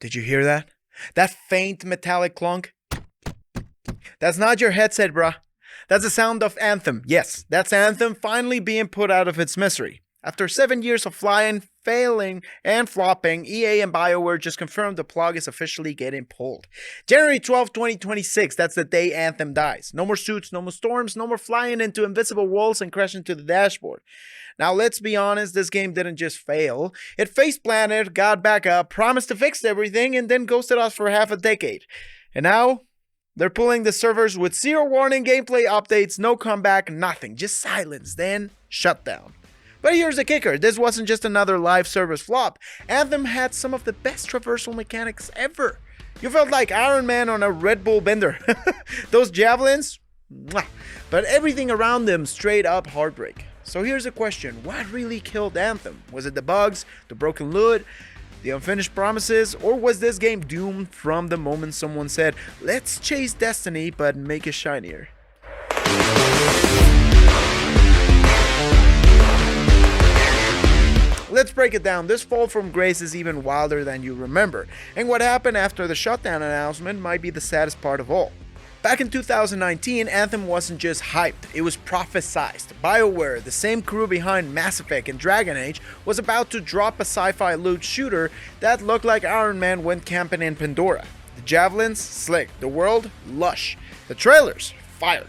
Did you hear that? That faint metallic clunk? That's not your headset, bruh. That's the sound of Anthem. Yes, that's Anthem finally being put out of its misery. After 7 years of flying, failing, and flopping, EA and BioWare just confirmed the plug is officially getting pulled. January 12, 2026, that's the day Anthem dies. No more suits, no more storms, no more flying into invisible walls and crashing to the dashboard. Now, let's be honest, this game didn't just fail. It face-planted, got back up, promised to fix everything, and then ghosted us for half a decade. And now, they're pulling the servers with zero warning, gameplay updates, no comeback, nothing. Just silence, then shutdown. But here's the kicker, this wasn't just another live service flop. Anthem had some of the best traversal mechanics ever. You felt like Iron Man on a Red Bull bender. Those Javelins? Mwah. But everything around them straight up heartbreak. So here's the question, what really killed Anthem? Was it the bugs, the broken loot, the unfinished promises, or was this game doomed from the moment someone said, let's chase destiny but make it shinier? Let's break it down. This fall from grace is even wilder than you remember, and what happened after the shutdown announcement might be the saddest part of all. Back in 2019, Anthem wasn't just hyped, it was prophesized. BioWare, the same crew behind Mass Effect and Dragon Age, was about to drop a sci-fi loot shooter that looked like Iron Man went camping in Pandora. The Javelins, slick. The world, lush. The trailers, fire.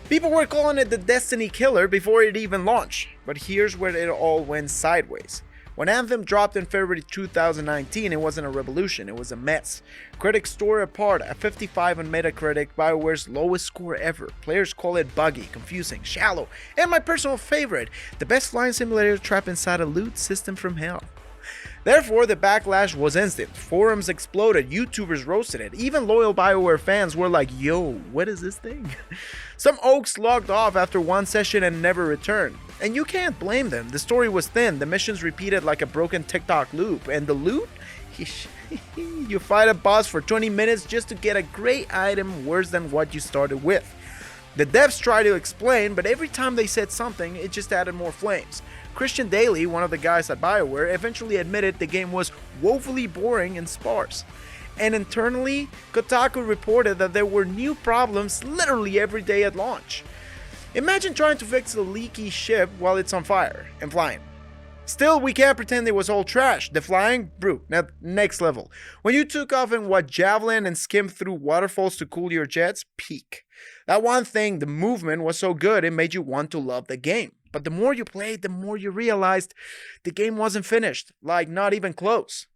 People were calling it the Destiny killer before it even launched, but here's where it all went sideways. When Anthem dropped in February 2019, it wasn't a revolution, it was a mess. Critics tore it apart, a 55 on Metacritic, BioWare's lowest score ever. Players call it buggy, confusing, shallow, and my personal favorite, the best flying simulator trapped inside a loot system from hell. Therefore, the backlash was instant. Forums exploded, YouTubers roasted it, even loyal BioWare fans were like, yo, what is this thing? Some oaks logged off after one session and never returned. And you can't blame them, the story was thin, the missions repeated like a broken TikTok loop, and the loot? You fight a boss for 20 minutes just to get a great item worse than what you started with. The devs tried to explain, but every time they said something, it just added more flames. Christian Daly, one of the guys at BioWare, eventually admitted the game was woefully boring and sparse. And internally, Kotaku reported that there were new problems literally every day at launch. Imagine trying to fix a leaky ship while it's on fire and flying. Still, we can't pretend it was all trash. The flying, bro, next level. When you took off in what Javelin and skimmed through waterfalls to cool your jets, peak. That one thing, the movement was so good it made you want to love the game. But the more you played, the more you realized the game wasn't finished, like not even close.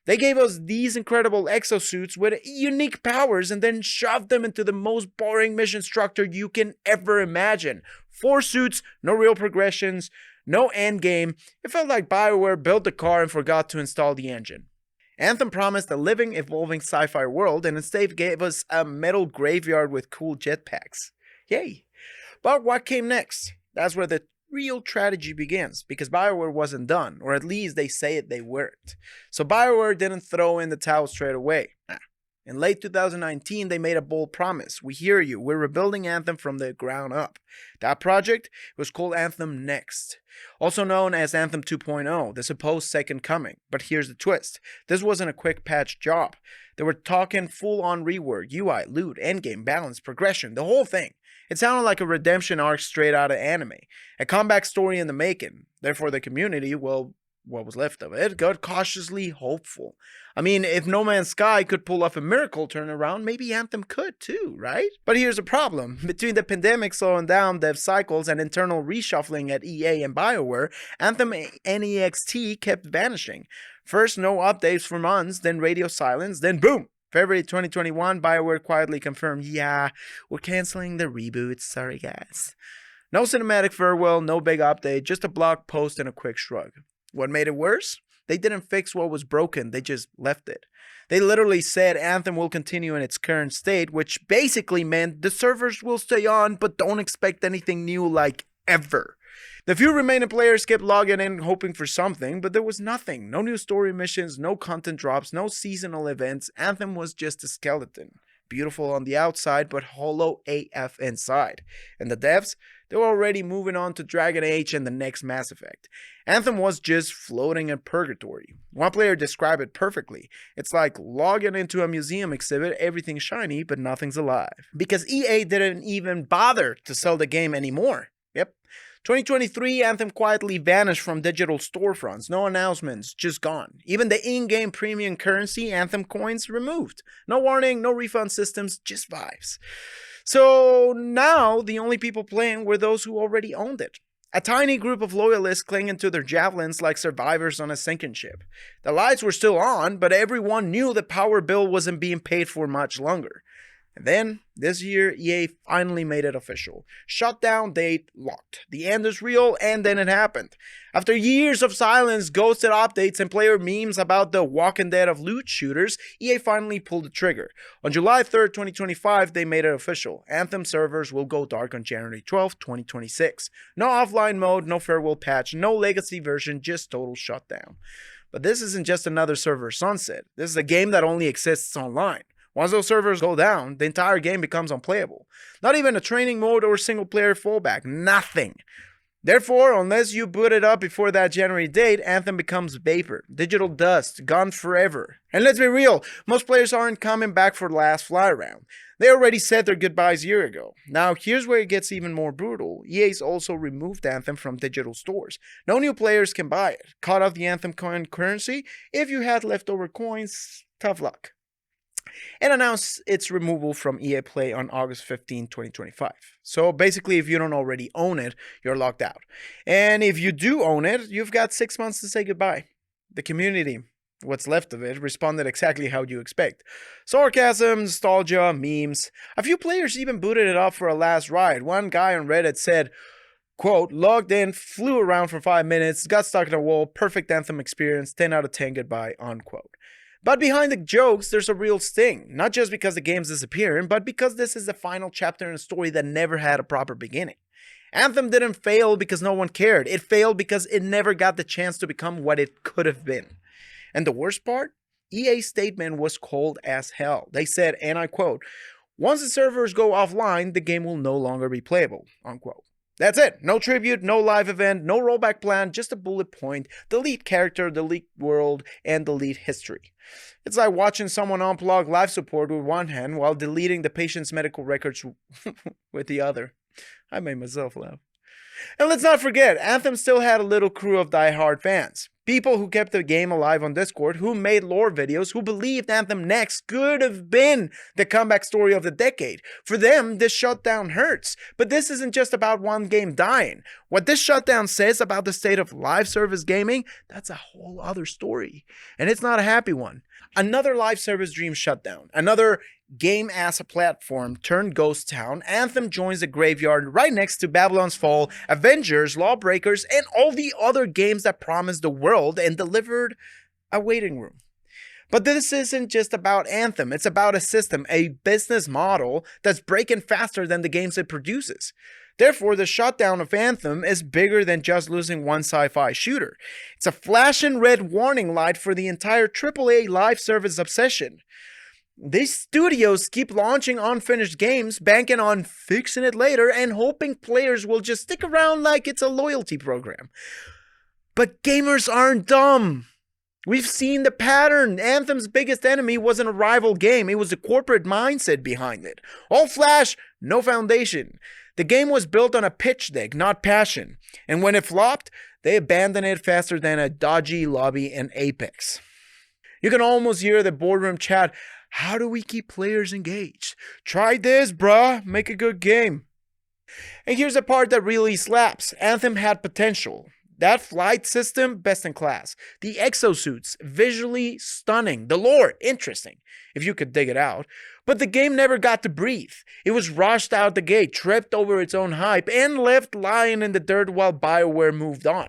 They gave us these incredible exosuits with unique powers and then shoved them into the most boring mission structure you can ever imagine. 4 suits, no real progressions, no end game. It felt like BioWare built the car and forgot to install the engine. Anthem promised a living, evolving sci-fi world and instead gave us a metal graveyard with cool jetpacks. Yay! But what came next? That's where the real tragedy begins, because BioWare wasn't done, or at least they say they weren't. So BioWare didn't throw in the towel straight away. In late 2019, they made a bold promise. We hear you, we're rebuilding Anthem from the ground up. That project was called Anthem NEXT, also known as Anthem 2.0, the supposed second coming. But here's the twist. This wasn't a quick patch job. They were talking full-on rework, UI, loot, endgame, balance, progression, the whole thing. It sounded like a redemption arc straight out of anime. A comeback story in the making. Therefore, the community, well, what was left of it, got cautiously hopeful. I mean, if No Man's Sky could pull off a miracle turnaround, maybe Anthem could too, right? But here's the problem. Between the pandemic slowing down dev cycles and internal reshuffling at EA and BioWare, Anthem NEXT kept vanishing. First, no updates for months, then radio silence, then boom! February 2021, BioWare quietly confirmed, yeah, we're canceling the reboot, sorry guys. No cinematic farewell, no big update, just a blog post and a quick shrug. What made it worse? They didn't fix what was broken, they just left it. They literally said Anthem will continue in its current state, which basically meant the servers will stay on, but don't expect anything new like ever. The few remaining players kept logging in hoping for something, but there was nothing. No new story missions, no content drops, no seasonal events. Anthem was just a skeleton. Beautiful on the outside, but hollow AF inside. And the devs? They were already moving on to Dragon Age and the next Mass Effect. Anthem was just floating in purgatory. One player described it perfectly. It's like logging into a museum exhibit, everything's shiny, but nothing's alive. Because EA didn't even bother to sell the game anymore. Yep. 2023, Anthem quietly vanished from digital storefronts. No announcements, just gone. Even the in-game premium currency, Anthem coins, removed. No warning, no refund systems, just vibes. So now, the only people playing were those who already owned it. A tiny group of loyalists clinging to their javelins like survivors on a sinking ship. The lights were still on, but everyone knew the power bill wasn't being paid for much longer. And then, this year, EA finally made it official. Shutdown date locked. The end is real, and then it happened. After years of silence, ghosted updates, and player memes about the Walking Dead of loot shooters, EA finally pulled the trigger. On July 3rd, 2025, they made it official. Anthem servers will go dark on January 12th, 2026. No offline mode, no farewell patch, no legacy version, just total shutdown. But this isn't just another server sunset. This is a game that only exists online. Once those servers go down, the entire game becomes unplayable. Not even a training mode or single-player fallback. Nothing. Therefore, unless you boot it up before that January date, Anthem becomes vapor, digital dust, gone forever. And let's be real, most players aren't coming back for the last fly round. They already said their goodbyes a year ago. Now, here's where it gets even more brutal. EA's also removed Anthem from digital stores. No new players can buy it. Cut off the Anthem coin currency. If you had leftover coins, tough luck. And announced its removal from EA Play on August 15, 2025. So basically, if you don't already own it, you're locked out. And if you do own it, you've got 6 months to say goodbye. The community, what's left of it, responded exactly how you expect. Sarcasm, nostalgia, memes. A few players even booted it up for a last ride. One guy on Reddit said, quote, logged in, flew around for 5 minutes, got stuck in a wall, perfect Anthem experience, 10 out of 10 goodbye, unquote. But behind the jokes, there's a real sting. Not just because the game's disappearing, but because this is the final chapter in a story that never had a proper beginning. Anthem didn't fail because no one cared. It failed because it never got the chance to become what it could have been. And the worst part? EA's statement was cold as hell. They said, and I quote, once the servers go offline, the game will no longer be playable, unquote. That's it. No tribute, no live event, no rollback plan, just a bullet point, delete character, delete world, and delete history. It's like watching someone unplug life support with one hand while deleting the patient's medical records with the other. I made myself laugh. And let's not forget, Anthem still had a little crew of die-hard fans. People who kept the game alive on Discord, who made lore videos, who believed Anthem NEXT could have been the comeback story of the decade. For them, this shutdown hurts. But this isn't just about one game dying. What this shutdown says about the state of live service gaming, that's a whole other story. And it's not a happy one. Another live service dream shutdown. Another game as a platform turned ghost town. Anthem joins the graveyard right next to Babylon's Fall, Avengers, Lawbreakers, and all the other games that promised the world and delivered a waiting room. But this isn't just about Anthem, it's about a system, a business model that's breaking faster than the games it produces. Therefore, the shutdown of Anthem is bigger than just losing one sci-fi shooter. It's a flashing red warning light for the entire AAA live service obsession. These studios keep launching unfinished games, banking on fixing it later and hoping players will just stick around like it's a loyalty program. But gamers aren't dumb. We've seen the pattern. Anthem's biggest enemy wasn't a rival game. It was the corporate mindset behind it. All flash, no foundation. The game was built on a pitch deck, not passion. And when it flopped, they abandoned it faster than a dodgy lobby in Apex. You can almost hear the boardroom chat. How do we keep players engaged? Try this, bruh. Make a good game. And here's the part that really slaps. Anthem had potential. That flight system, best in class. The exosuits, visually stunning. The lore, interesting, if you could dig it out. But the game never got to breathe. It was rushed out the gate, tripped over its own hype, and left lying in the dirt while BioWare moved on.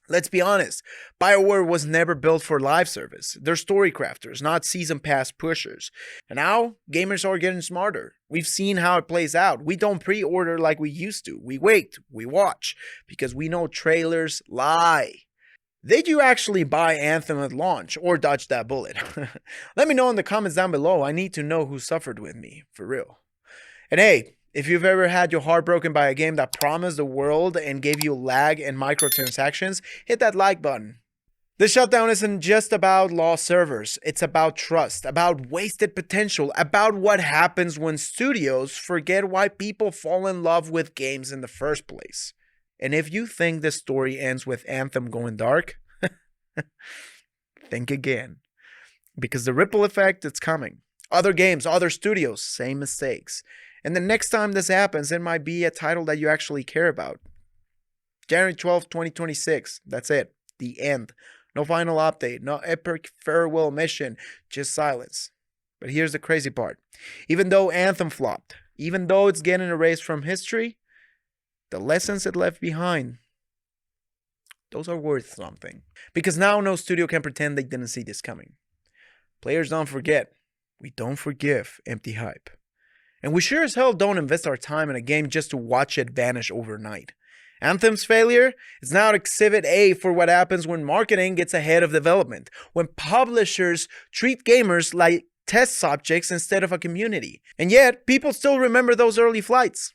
Let's be honest, BioWare was never built for live service. They're story crafters, not season pass pushers. And now, gamers are getting smarter. We've seen how it plays out. We don't pre-order like we used to. We wait, we watch, because we know trailers lie. Did you actually buy Anthem at launch or dodge that bullet? Let me know in the comments down below. I need to know who suffered with me, for real. And hey, If you've ever had your heart broken by a game that promised the world and gave you lag and microtransactions, hit that like button. The shutdown isn't just about lost servers, it's about trust, about wasted potential, about what happens when studios forget why people fall in love with games in the first place. And if you think this story ends with Anthem going dark, think again. Because the ripple effect is coming. Other games, other studios, same mistakes. And the next time this happens, it might be a title that you actually care about. January 12th, 2026, that's it. The end. No final update, no epic farewell mission, just silence. But here's the crazy part. Even though Anthem flopped, even though it's getting erased from history, the lessons it left behind, those are worth something. Because now no studio can pretend they didn't see this coming. Players don't forget. We don't forgive empty hype. And we sure as hell don't invest our time in a game just to watch it vanish overnight. Anthem's failure is now exhibit A for what happens when marketing gets ahead of development, when publishers treat gamers like test subjects instead of a community. And yet, people still remember those early flights.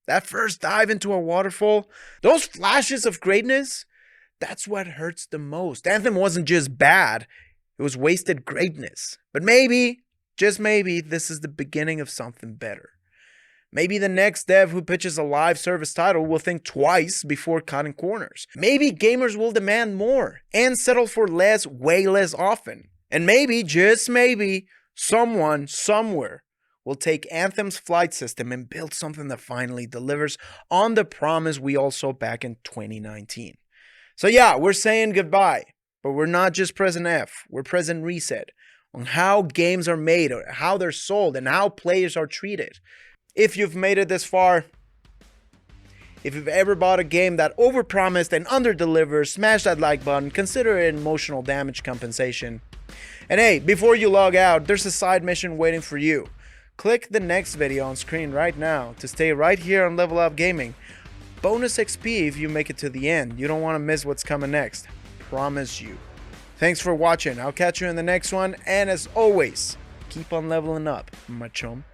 That first dive into a waterfall, those flashes of greatness, that's what hurts the most. Anthem wasn't just bad, it was wasted greatness. But maybe, just maybe, this is the beginning of something better. Maybe the next dev who pitches a live service title will think twice before cutting corners. Maybe gamers will demand more and settle for less way less often. And maybe, just maybe, someone somewhere will take Anthem's flight system and build something that finally delivers on the promise we all saw back in 2019. So yeah, we're saying goodbye, but we're not just pressing F, we're pressing reset on how games are made, or how they're sold, and how players are treated. If you've made it this far, if you've ever bought a game that overpromised and underdelivers, smash that like button, consider it emotional damage compensation. And hey, before you log out, there's a side mission waiting for you. Click the next video on screen right now to stay right here on Level Up Gaming. Bonus XP if you make it to the end. You don't want to miss what's coming next. Promise you. Thanks for watching. I'll catch you in the next one. And as always, keep on leveling up, my chum.